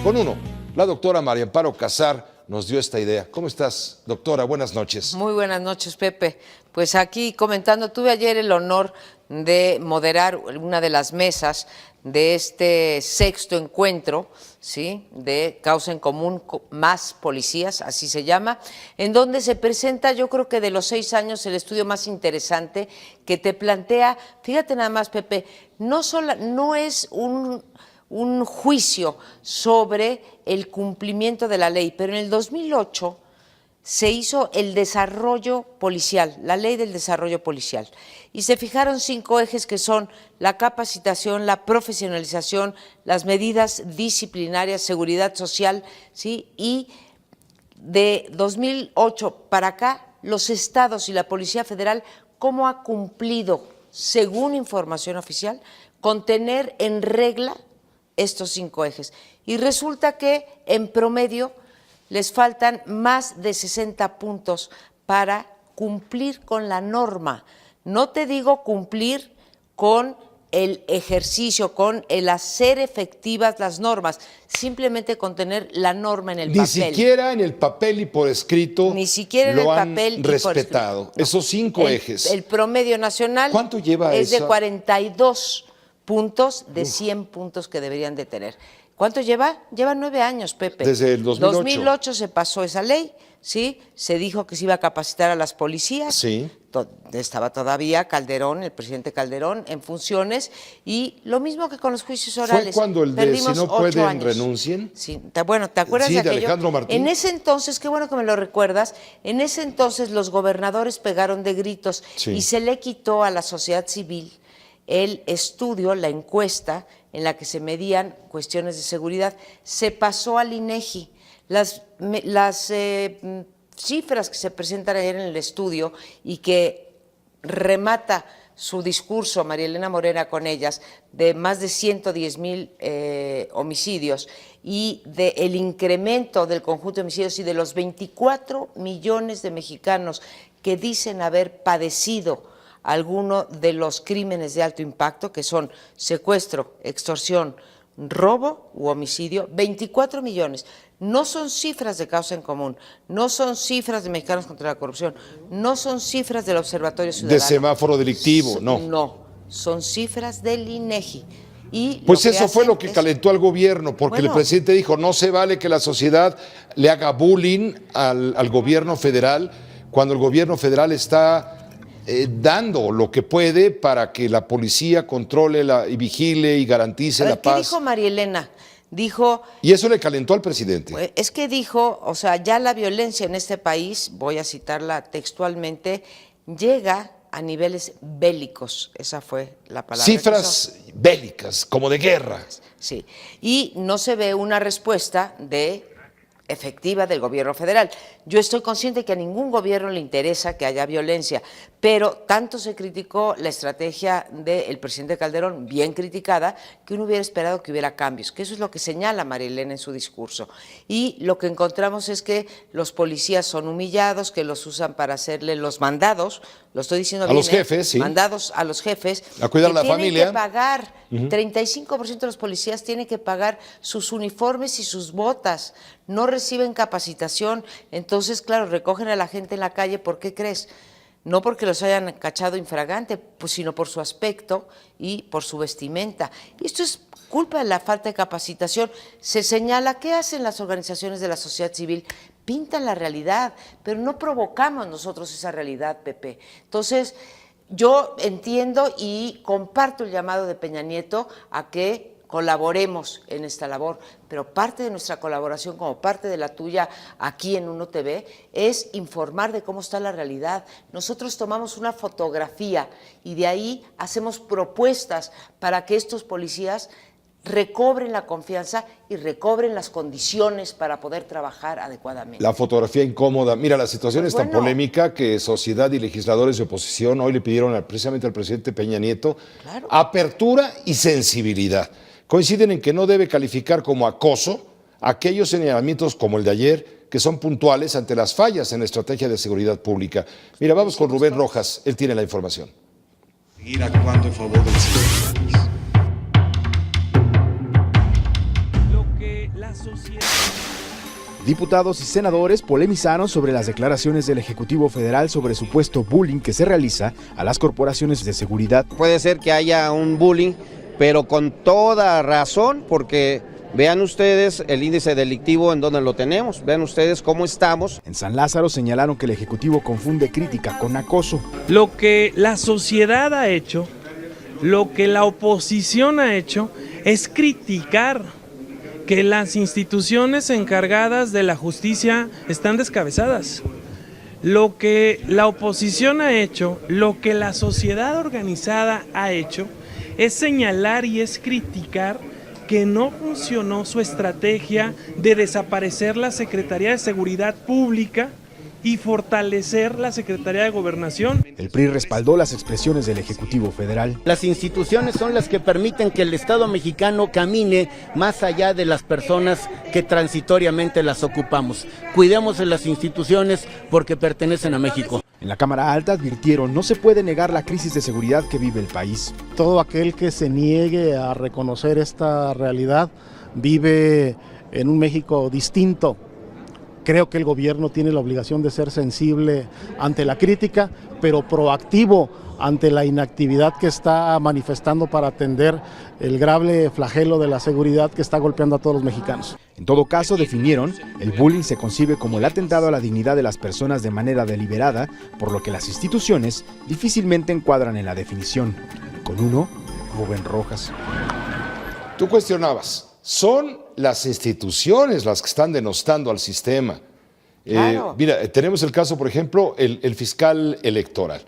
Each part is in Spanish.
con uno. La doctora María Amparo Casar nos dio esta idea. ¿Cómo estás, doctora? Buenas noches. Muy buenas noches, Pepe. Pues aquí comentando, tuve ayer el honor de moderar una de las mesas de este sexto encuentro, ¿sí?, de Causa en Común más Policías, así se llama, en donde se presenta, yo creo que de los 6 años, el estudio más interesante que te plantea, fíjate nada más, Pepe, no es un juicio sobre el cumplimiento de la ley, pero en el 2008 se hizo el desarrollo policial, la ley del desarrollo policial, y se fijaron 5 ejes que son la capacitación, la profesionalización, las medidas disciplinarias, seguridad social, ¿sí? Y de 2008 para acá, los estados y la Policía Federal, ¿cómo ha cumplido, según información oficial, con tener en regla estos 5 ejes? Y resulta que en promedio les faltan más de 60 puntos para cumplir con la norma. No te digo cumplir con el ejercicio, con el hacer efectivas las normas, simplemente con tener la norma en el papel. Ni siquiera en el papel y por escrito. Ni siquiera en el papel han respetado. No. Esos 5 ejes. El promedio nacional ¿cuánto lleva es de esa? 42 puntos de 100 puntos que deberían de tener. ¿Cuánto lleva? Lleva 9 años, Pepe. Desde el 2008. 2008 se pasó esa ley, ¿sí? Se dijo que se iba a capacitar a las policías. Sí. Estaba todavía Calderón, el presidente Calderón, en funciones, y lo mismo que con los juicios orales. ¿Fue cuando el de Perdimos si no 8 pueden años. renuncien? Sí, bueno, ¿te acuerdas Sí, de de aquello? Alejandro Martín. En ese entonces, qué bueno que me lo recuerdas, en ese entonces los gobernadores pegaron de gritos, Sí. y se le quitó a la sociedad civil el estudio, la encuesta en la que se medían cuestiones de seguridad. Se pasó al INEGI. Las cifras que se presentan ayer en el estudio y que remata su discurso María Elena Morena con ellas, de más de 110,000 homicidios y del incremento del conjunto de homicidios y de los 24 millones de mexicanos que dicen haber padecido alguno de los crímenes de alto impacto, que son secuestro, extorsión, robo u homicidio, 24 millones. No son cifras de Causa en Común, no son cifras de Mexicanos contra la Corrupción, no son cifras del Observatorio Ciudadano. De semáforo delictivo, no. No, son cifras del INEGI. Y pues eso fue lo que calentó al gobierno, porque el presidente dijo, no se vale que la sociedad le haga bullying al gobierno federal, cuando el gobierno federal está dando lo que puede para que la policía controle y vigile y garantice la paz. ¿Qué dijo María Elena? Dijo… Y eso le calentó al presidente. Es que dijo, o sea, ya la violencia en este país, voy a citarla textualmente, llega a niveles bélicos. Esa fue la palabra. Cifras bélicas, como de guerra. Sí, y no se ve una respuesta efectiva del gobierno federal. Yo estoy consciente que a ningún gobierno le interesa que haya violencia, pero tanto se criticó la estrategia del presidente Calderón, bien criticada, que uno hubiera esperado que hubiera cambios, que eso es lo que señala María Elena en su discurso. Y lo que encontramos es que los policías son humillados, que los usan para hacerle los mandados, lo estoy diciendo bien, a los jefes, sí. Mandados a los jefes, a cuidar a la tienen familia. Que pagar, 35% de los policías tienen que pagar sus uniformes y sus botas, no reciben capacitación, entonces, claro, recogen a la gente en la calle, ¿por qué crees? No porque los hayan cachado infragante, pues, sino por su aspecto y por su vestimenta. Y esto es culpa de la falta de capacitación. Se señala, ¿qué hacen las organizaciones de la sociedad civil? Pintan la realidad, pero no provocamos nosotros esa realidad, Pepe. Entonces, yo entiendo y comparto el llamado de Peña Nieto a que colaboremos en esta labor, pero parte de nuestra colaboración, como parte de la tuya aquí en Uno TV, es informar de cómo está la realidad. Nosotros tomamos una fotografía y de ahí hacemos propuestas para que estos policías recobren la confianza y recobren las condiciones para poder trabajar adecuadamente. La fotografía incómoda. Mira, la situación es tan polémica que sociedad y legisladores de oposición hoy le pidieron precisamente al presidente Peña Nieto apertura y sensibilidad. Coinciden en que no debe calificar como acoso aquellos señalamientos como el de ayer, que son puntuales ante las fallas en la estrategia de seguridad pública. Mira, vamos con Rubén Rojas, él tiene la información. Seguir actuando en favor del ciudadano. Lo que las sociedad. Diputados y senadores polemizaron sobre las declaraciones del Ejecutivo Federal sobre supuesto bullying que se realiza a las corporaciones de seguridad. Puede ser que haya un bullying, pero con toda razón, porque vean ustedes el índice delictivo en donde lo tenemos, vean ustedes cómo estamos. En San Lázaro señalaron que el Ejecutivo confunde crítica con acoso. Lo que la sociedad ha hecho, lo que la oposición ha hecho, es criticar que las instituciones encargadas de la justicia están descabezadas. Lo que la oposición ha hecho, lo que la sociedad organizada ha hecho, es señalar y es criticar que no funcionó su estrategia de desaparecer la Secretaría de Seguridad Pública y fortalecer la Secretaría de Gobernación. El PRI respaldó las expresiones del Ejecutivo Federal. Las instituciones son las que permiten que el Estado mexicano camine más allá de las personas que transitoriamente las ocupamos. Cuidemos de las instituciones porque pertenecen a México. En la Cámara Alta advirtieron no se puede negar la crisis de seguridad que vive el país. Todo aquel que se niegue a reconocer esta realidad vive en un México distinto. Creo que el gobierno tiene la obligación de ser sensible ante la crítica, pero proactivo ante la inactividad que está manifestando para atender el grave flagelo de la seguridad que está golpeando a todos los mexicanos. En todo caso, definieron, el bullying se concibe como el atentado a la dignidad de las personas de manera deliberada, por lo que las instituciones difícilmente encuadran en la definición. Con uno, Rubén Rojas. Tú cuestionabas. Son las instituciones las que están denostando al sistema. Claro. Mira, tenemos el caso, por ejemplo, el fiscal electoral.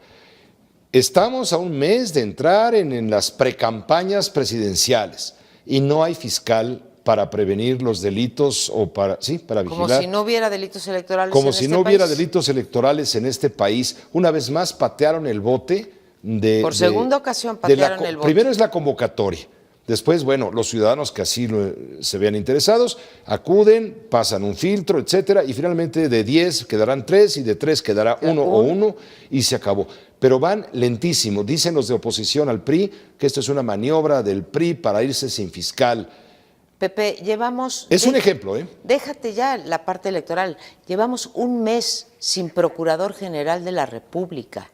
Estamos a un mes de entrar en las precampañas presidenciales y no hay fiscal para prevenir los delitos o para vigilar. Como si no hubiera delitos electorales Como en si este no hubiera país. delitos electorales en este país. Una vez más patearon el bote Por segunda ocasión patearon el bote. Primero es la convocatoria. Después, bueno, los ciudadanos que así se vean interesados acuden, pasan un filtro, etcétera, y finalmente de 10 quedarán 3 y de 3 quedará 1 o 1 y se acabó. Pero van lentísimo. Dicen los de oposición al PRI que esto es una maniobra del PRI para irse sin fiscal. Pepe, llevamos... Es un ejemplo, ¿eh? Déjate ya la parte electoral. Llevamos un mes sin Procurador General de la República.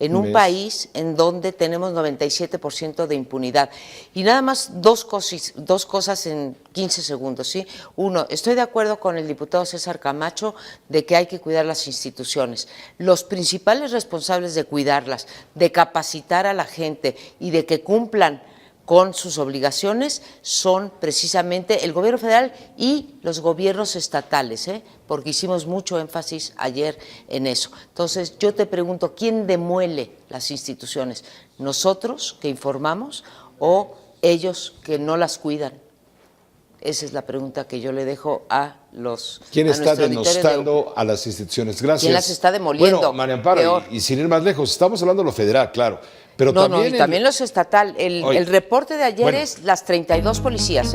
En un país en donde tenemos 97% de impunidad. Y nada más dos cosas en 15 segundos, ¿sí? Uno, estoy de acuerdo con el diputado César Camacho de que hay que cuidar las instituciones. Los principales responsables de cuidarlas, de capacitar a la gente y de que cumplan con sus obligaciones son precisamente el gobierno federal y los gobiernos estatales, porque hicimos mucho énfasis ayer en eso. Entonces, yo te pregunto, ¿quién demuele las instituciones? ¿Nosotros que informamos o ellos que no las cuidan? Esa es la pregunta que yo le dejo a los... ¿Quién está denostando a las instituciones? Gracias. ¿Quién las está demoliendo? Bueno, María Amparo, y sin ir más lejos, estamos hablando de lo federal, claro. Pero también los estatal. El reporte de ayer es las 32 policías,